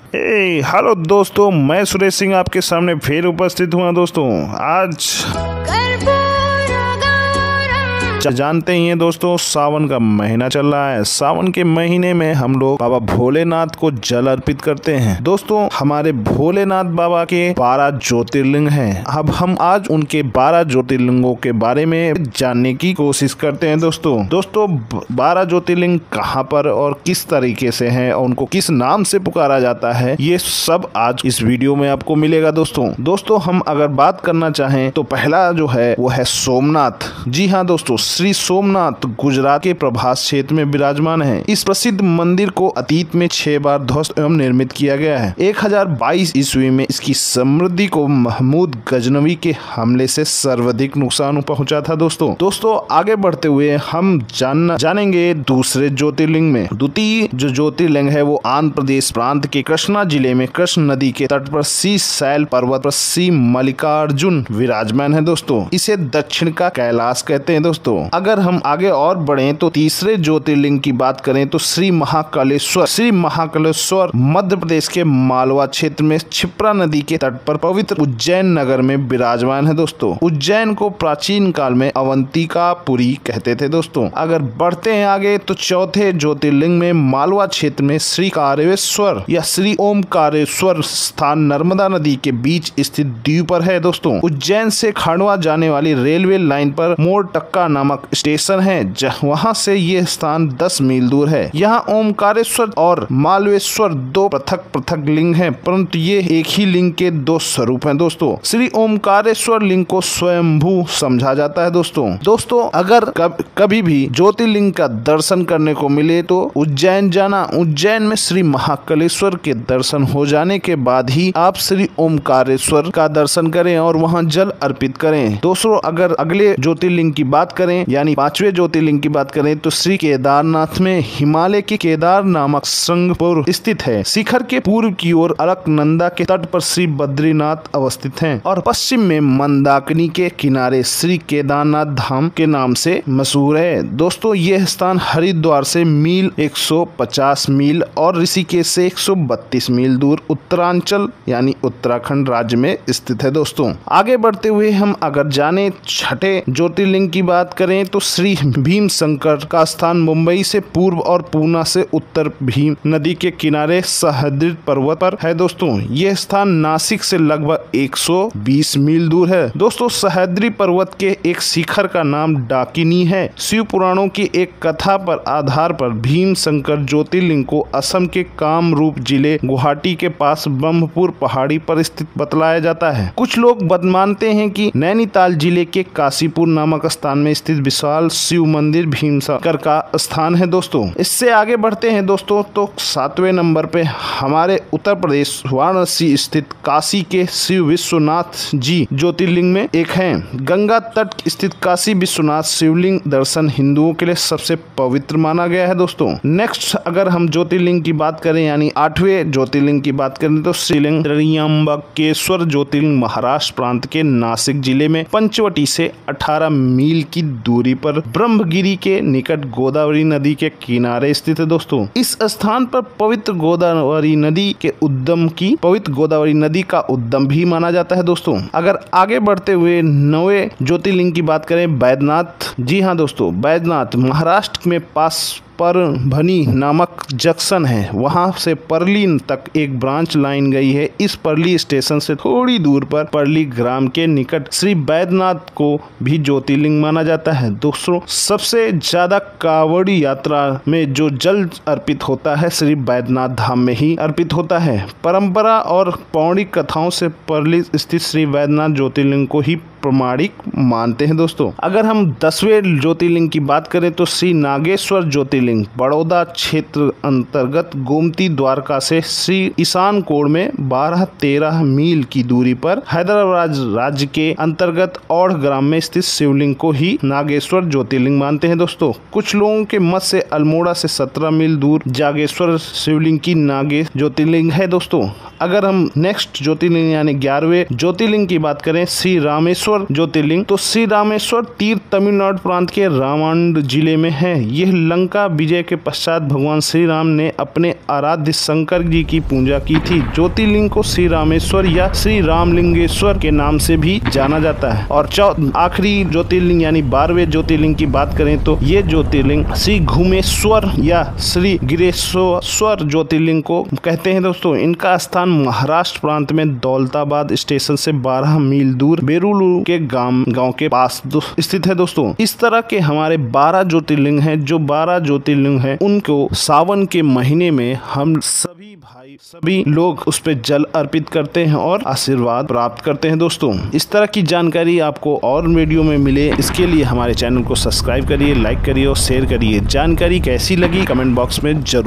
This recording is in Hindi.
हेलो दोस्तों, मैं सुरेश सिंह आपके सामने फिर उपस्थित हुआ दोस्तों। आज जानते ही हैं दोस्तों, सावन का महीना चल रहा है। सावन के महीने में हम लोग बाबा भोलेनाथ को जल अर्पित करते हैं। दोस्तों, हमारे भोलेनाथ बाबा के 12 ज्योतिर्लिंग हैं। अब हम आज उनके 12 ज्योतिर्लिंगों के बारे में जानने की कोशिश करते हैं दोस्तों। 12 ज्योतिर्लिंग कहाँ पर और किस तरीके से हैं और उनको किस नाम से पुकारा जाता है, ये सब आज इस वीडियो में आपको मिलेगा दोस्तों। हम अगर बात करना चाहें तो पहला जो है वो है सोमनाथ। जी हाँ दोस्तों, श्री सोमनाथ गुजरात के प्रभास क्षेत्र में विराजमान है। इस प्रसिद्ध मंदिर को अतीत में 6 बार ध्वस्त एवं निर्मित किया गया है। 1022 ईस्वी में इसकी समृद्धि को महमूद गजनवी के हमले से सर्वाधिक नुकसान पहुंचा था दोस्तों आगे बढ़ते हुए हम जानेंगे दूसरे ज्योतिर्लिंग में। द्वितीय जो ज्योतिर्लिंग है वो आंध्र प्रदेश प्रांत के कृष्णा जिले में कृष्ण नदी के तट पर श्री शैल पर्वत पर श्री मल्लिकार्जुन विराजमान है दोस्तों। इसे दक्षिण का कैलाश कहते हैं दोस्तों। अगर हम आगे और बढ़ें तो तीसरे ज्योतिर्लिंग की बात करें तो श्री महाकालेश्वर मध्य प्रदेश के मालवा क्षेत्र में क्षिप्रा नदी के तट पर पवित्र उज्जैन नगर में विराजमान है दोस्तों। उज्जैन को प्राचीन काल में अवंतिकापुरी कहते थे दोस्तों। अगर बढ़ते हैं आगे तो चौथे ज्योतिर्लिंग में मालवा क्षेत्र में श्री कारेश्वर या श्री ओमकारेश्वर स्थान नर्मदा नदी के बीच स्थित द्वीप पर है दोस्तों। उज्जैन से खांडवा जाने वाली रेलवे लाइन पर मोरटक्का नामक स्टेशन है, वहां से ये स्थान 10 मील दूर है। यहाँ ओमकारेश्वर और मालवेश्वर 2 पृथक लिंग हैं, परंतु ये एक ही लिंग के 2 स्वरूप हैं दोस्तों। श्री ओमकारेश्वर लिंग को स्वयंभू समझा जाता है दोस्तों। अगर कभी भी ज्योतिर्लिंग का दर्शन करने को मिले तो उज्जैन जाना। उज्जैन में श्री महाकालेश्वर के दर्शन हो जाने के बाद ही आप श्री ओमकारेश्वर का दर्शन करें और वहां जल अर्पित करें दोस्तों। अगर अगले ज्योतिर्लिंग की बात करें यानी 5वें ज्योतिर्लिंग की बात करें तो श्री केदारनाथ में हिमालय के केदार नामक श्रृंगपुर स्थित है। शिखर के पूर्व की ओर अलकनंदा के तट पर श्री बद्रीनाथ अवस्थित हैं और पश्चिम में मंदाकिनी के किनारे श्री केदारनाथ धाम के नाम से मशहूर है दोस्तों। यह स्थान हरिद्वार से 150 मील और ऋषिकेश से 132 मील दूर उत्तरांचल यानी उत्तराखंड राज्य में स्थित है दोस्तों। आगे बढ़ते हुए हम अगर जाने छठे ज्योतिर्लिंग की बात करें तो श्री भीम शंकर का स्थान मुंबई से पूर्व और पूना से उत्तर भीम नदी के किनारे सह्याद्री पर्वत पर है दोस्तों। यह स्थान नासिक से लगभग 120 मील दूर है दोस्तों। सह्याद्री पर्वत के एक शिखर का नाम डाकिनी है। शिव पुराणों की एक कथा पर आधार पर भीम शंकर ज्योतिर्लिंग को असम के कामरूप जिले गुवाहाटी के पास ब्रह्मपुर पहाड़ी पर स्थित बतलाया जाता है। कुछ लोग मानते हैं कि नैनीताल जिले के काशीपुर नामक स्थान में स्थित विशाल शिव मंदिर भीमशंकर का स्थान है दोस्तों। इससे आगे बढ़ते हैं दोस्तों तो 7वें नंबर पे हमारे उत्तर प्रदेश वाराणसी स्थित काशी के शिव विश्वनाथ जी ज्योतिर्लिंग में एक हैं। गंगा तट स्थित काशी विश्वनाथ शिवलिंग दर्शन हिंदुओं के लिए सबसे पवित्र माना गया है दोस्तों। नेक्स्ट अगर हम ज्योतिर्लिंग की बात करें यानी 8वें ज्योतिर्लिंग की बात करें तो श्रीलिंग त्र्यंबकेश्वर ज्योतिर्लिंग महाराष्ट्र प्रांत के नासिक जिले में पंचवटी से 18 मील की दूरी पर ब्रह्मगिरी के निकट गोदावरी नदी के किनारे स्थित है दोस्तों। इस स्थान पर पवित्र गोदावरी नदी का उद्गम भी माना जाता है दोस्तों। अगर आगे बढ़ते हुए 9वें ज्योतिर्लिंग की बात करें बैद्यनाथ। जी हाँ दोस्तों, बैद्यनाथ महाराष्ट्र में पास परभनी नामक जंक्शन है, वहां से परली तक एक ब्रांच लाइन गई है। इस परली स्टेशन से थोड़ी दूर पर परली ग्राम के निकट श्री बैद्यनाथ को भी ज्योतिर्लिंग माना जाता है दोस्तों। सबसे ज्यादा कांवड़ी यात्रा में जो जल अर्पित होता है श्री बैद्यनाथ धाम में ही अर्पित होता है। परंपरा और पौराणिक कथाओं से परली स्थित श्री बैद्यनाथ ज्योतिर्लिंग को ही प्रमाणिक मानते हैं दोस्तों। अगर हम 10वें ज्योतिर्लिंग की बात करें तो श्री नागेश्वर ज्योतिर्लिंग बड़ौदा क्षेत्र अंतर्गत गोमती द्वारका से श्री ईशान कोण में 12-13 मील की दूरी पर हैदराबाद राज्य के अंतर्गत औढ़ ग्राम में स्थित शिवलिंग को ही नागेश्वर ज्योतिर्लिंग मानते हैं दोस्तों। कुछ लोगों के मत से अल्मोड़ा से 17 मील दूर जागेश्वर शिवलिंग की नागेश ज्योतिर्लिंग है दोस्तों। अगर हम नेक्स्ट ज्योतिर्लिंग यानी 11वें ज्योतिर्लिंग की बात करें श्री रामेश्वर रामेश्वर ज्योतिर्लिंग। तो श्री रामेश्वर तीर्थ तमिलनाडु प्रांत के रामांड जिले में है। यह लंका विजय के पश्चात भगवान श्री राम ने अपने आराध्य शंकर जी की पूजा की थी। ज्योतिर्लिंग को श्री रामेश्वर या श्री रामलिंगेश्वर के नाम से भी जाना जाता है। और आखिरी ज्योतिर्लिंग यानी 12वें ज्योतिर्लिंग की बात करें तो ये ज्योतिर्लिंग श्री घुमेश्वर या श्री गिरेश्वर ज्योतिर्लिंग को कहते हैं दोस्तों। इनका स्थान महाराष्ट्र प्रांत में दौलताबाद स्टेशन से 12 मील दूर बेरुलू के गांव के पास स्थित है दोस्तों। इस तरह के हमारे 12 ज्योतिर्लिंग हैं। जो 12 ज्योतिर्लिंग हैं उनको सावन के महीने में हम सभी लोग उस पे जल अर्पित करते हैं और आशीर्वाद प्राप्त करते हैं दोस्तों। इस तरह की जानकारी आपको और वीडियो में मिले, इसके लिए हमारे चैनल को सब्सक्राइब करिए, लाइक करिए और शेयर करिए। जानकारी कैसी लगी कमेंट बॉक्स में जरूर